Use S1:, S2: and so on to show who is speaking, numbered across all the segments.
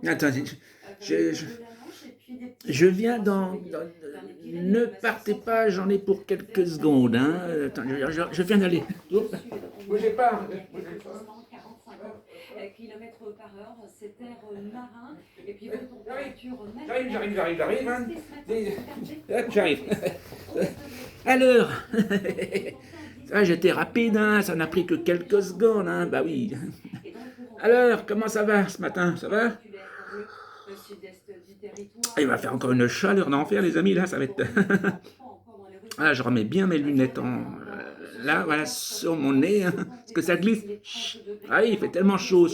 S1: Attendez, je, je- je viens ne partez pas, j'en ai pour quelques secondes. Hein. Attends, je viens d'aller. Bougez pas. Bougez pas. Km par heure, cet air marin, et puis vos températures j'arrive. Hein. J'arrive. Alors, ça, j'étais rapide, hein, ça n'a pris que quelques secondes, hein, bah oui. Alors, comment ça va ce matin, ça va? Il va faire encore une chaleur d'enfer, les amis, là, ça va être... Ah, je remets bien mes lunettes là, voilà, sur mon nez, hein, parce que ça glisse. Ah oui, il fait tellement chaud.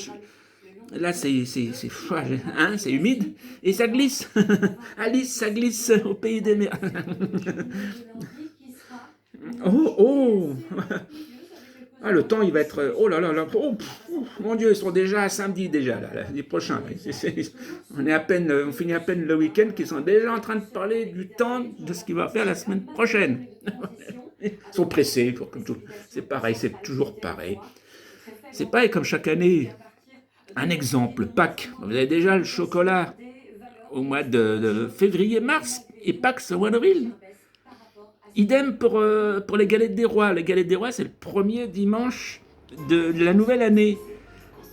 S1: Là, hein, c'est humide, et ça glisse. Alice, ça glisse au pays des mers. Oh, oh. Ah, le temps, il va être... Oh là là là, oh, mon Dieu, ils sont déjà à samedi, déjà, là, les prochains. On finit à peine le week-end, qu'ils sont déjà en train de parler du temps, de ce qu'il va faire la semaine prochaine. Ils sont pressés, comme tout. C'est pareil, c'est toujours pareil. C'est pareil comme chaque année. Un exemple, Pâques. Vous avez déjà le chocolat au mois de février-mars, et Pâques au mois d'avril. Idem pour les galettes des rois. Les galettes des rois, c'est le premier dimanche de la nouvelle année.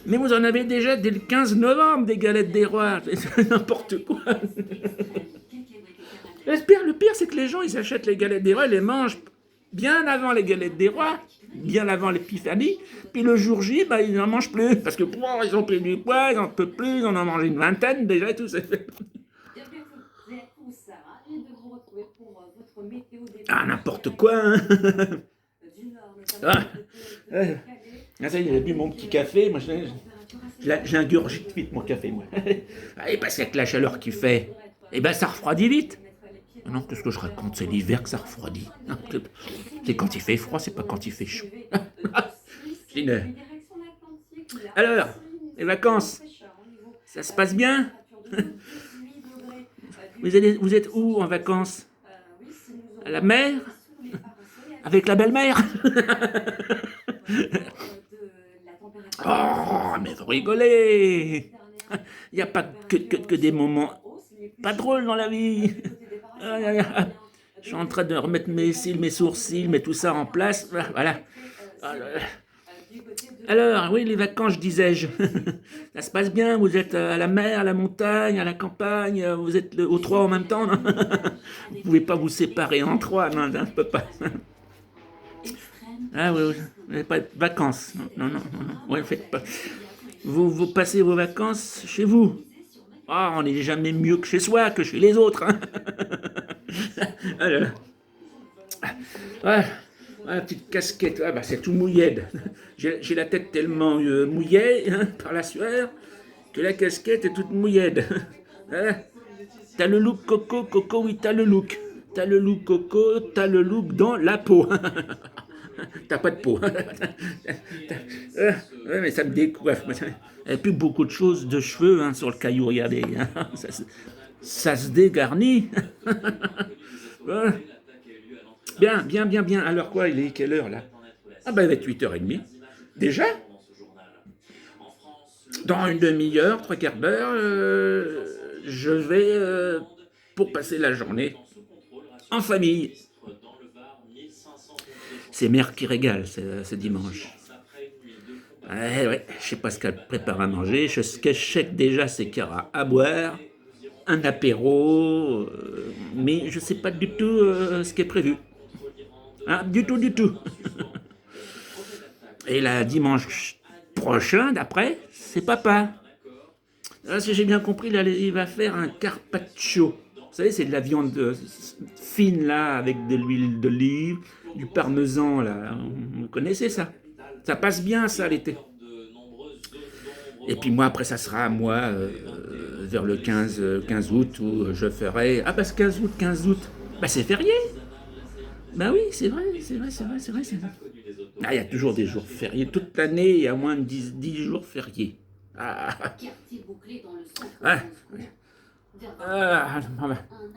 S1: Mais vous en avez déjà dès le 15 novembre des galettes des rois. C'est n'importe quoi. Le pire, c'est que les gens, ils achètent les galettes des rois, ils les mangent bien avant les galettes des rois, bien avant l'épiphanie. Puis le jour J, bah, ils n'en mangent plus. Parce que ils ont pris du poids, ils n'en peuvent plus, ils en ont mangé une vingtaine déjà et tout. Ah, n'importe quoi, hein. Ah, ça y est, j'ai bu mon petit café. Moi, j'ingurgite vite mon café, moi. Et parce qu'avec la chaleur qu'il fait, eh ben, ça refroidit vite. Non, qu'est-ce que je raconte? C'est l'hiver que ça refroidit. C'est quand il fait froid, c'est pas quand il fait chaud. Alors, les vacances, ça se passe bien? Vous êtes où en vacances? À la mer? Avec la belle-mère? Oh, mais vous rigolez! Il n'y a pas que des moments pas drôles dans la vie. Je suis en train de remettre mes cils, mes sourcils, mais tout ça en place. Voilà. Alors, oui, les vacances, disais-je. Ça se passe bien? Vous êtes à la mer, à la montagne, à la campagne? Vous êtes aux trois en même temps? Non. Vous ne pouvez pas vous séparer en trois, non, je ne peux pas. Ah oui, vous n'avez pas de vacances. Non. Ouais, faites pas. Vous passez vos vacances chez vous. Ah, on n'est jamais mieux que chez soi, que chez les autres. Hein. Alors, la petite casquette, bah, c'est tout mouillé. J'ai la tête tellement mouillée, hein, par la sueur, que la casquette est toute mouillée. Hein. T'as le look coco, oui, t'as le look. T'as le look coco, t'as le look dans la peau. T'as pas de peau. Ouais, mais ça me décoiffe. Il n'y a plus beaucoup de choses de cheveux, hein, sur le caillou, regardez. Hein. Ça se dégarnit. Bien. Alors quoi, il est quelle heure là? Ah ben il va être 8h30. Déjà? Dans une demi-heure, trois quarts d'heure, je vais pour passer la journée en famille. C'est mère qui régale ce dimanche. Ouais, je sais pas ce qu'elle prépare à manger. Ce que je sais déjà, c'est qu'il y aura à boire, un apéro, mais je sais pas du tout ce qui est prévu. Hein, du tout. Et là, dimanche prochain, d'après, c'est papa. Là, si j'ai bien compris, là, il va faire un carpaccio. Vous savez, c'est de la viande fine, là, avec de l'huile d'olive, du parmesan, là. Vous connaissez ça? Ça passe bien, ça, l'été. Et puis moi, après, ça sera, moi, vers le 15 août, où je ferai... Ah, parce que 15 août, bah c'est férié. Bah oui, c'est vrai. Ah, il y a toujours des jours fériés. Toute l'année, il y a moins de 10 jours fériés. Ah.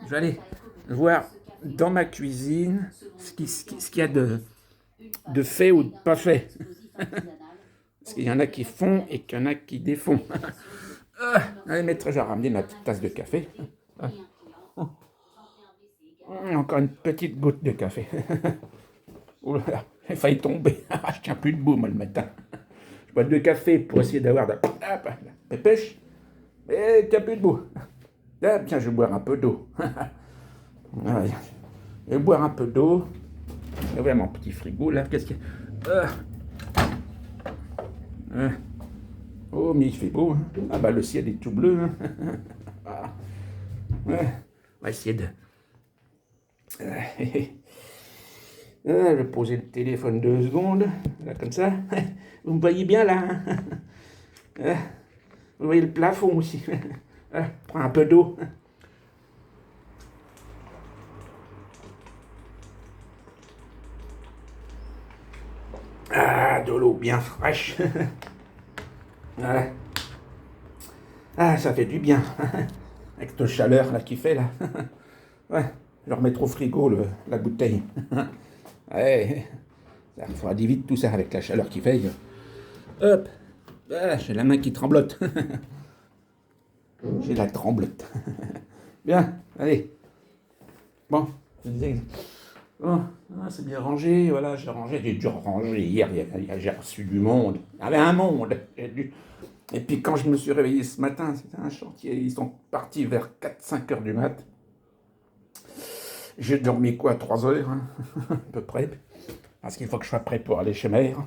S1: Je vais aller voir dans ma cuisine ce qu'il y a de fait ou de pas fait. Parce qu'il y en a qui font et qu'il y en a qui défont. Allez, maître, j'ai ramené ma petite tasse de café. Ah. Encore une petite goutte de café. Oh là là, j'ai failli tomber. Je tiens plus debout, moi, le matin. Je bois deux cafés pour essayer d'avoir la pépèche. Mais je tiens plus debout. Ah, tiens, je vais boire un peu d'eau. Ouais. Je vais boire un peu d'eau. Je vais mon petit frigo, là. Qu'est-ce qu'il y a Oh, mais il fait beau. Hein. Ah bah, le ciel est tout bleu. Hein. Ah. Ouais. On va essayer de... Je vais poser le téléphone 2 secondes, là, comme ça. Vous me voyez bien, là. Hein. Vous voyez le plafond aussi. Prends un peu d'eau. Ah, de l'eau bien fraîche. Ouais. Ah, ça fait du bien. Avec cette chaleur là qui fait là. Ouais, je vais remettre au frigo la bouteille. Ouais, ça refroidit vite tout ça avec la chaleur qui fait. Hop, ah, j'ai la main qui tremblote. J'ai la tremblote. Bien, allez. Bon, je disais. Oh, ah, c'est bien rangé, voilà, j'ai dû ranger hier, j'ai reçu du monde. Il y avait un monde. Et puis quand je me suis réveillé ce matin, c'était un chantier, ils sont partis vers 4-5 heures du mat. J'ai dormi quoi, 3 heures, hein, à peu près, parce qu'il faut que je sois prêt pour aller chez mère.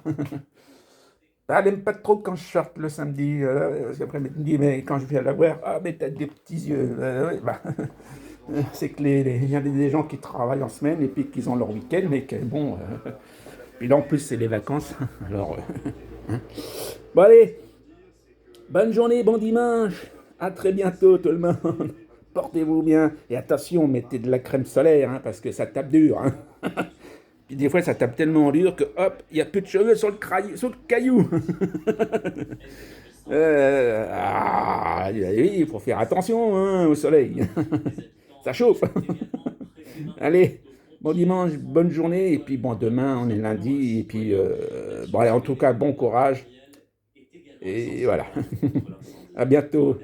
S1: Elle n'aime pas trop quand je sorte le samedi, parce qu'après elle me dit, mais quand je viens la voir, ah mais t'as des petits yeux. Ouais, bah, c'est que il y a des gens qui travaillent en semaine et puis qu'ils ont leur week-end, mais que bon, puis là en plus c'est les vacances, alors... Hein. Bon allez, bonne journée, bon dimanche, à très bientôt tout le monde. Portez-vous bien et attention, mettez de la crème solaire, hein, parce que ça tape dur. Hein. Puis des fois, ça tape tellement dur que hop, il n'y a plus de cheveux sur le caillou. Oui, il faut faire attention hein, au soleil. Ça chauffe. Allez, bon dimanche, bonne journée. Et puis bon, demain, on est lundi. Et puis, bon, allez, en tout cas, bon courage. Et voilà. À bientôt.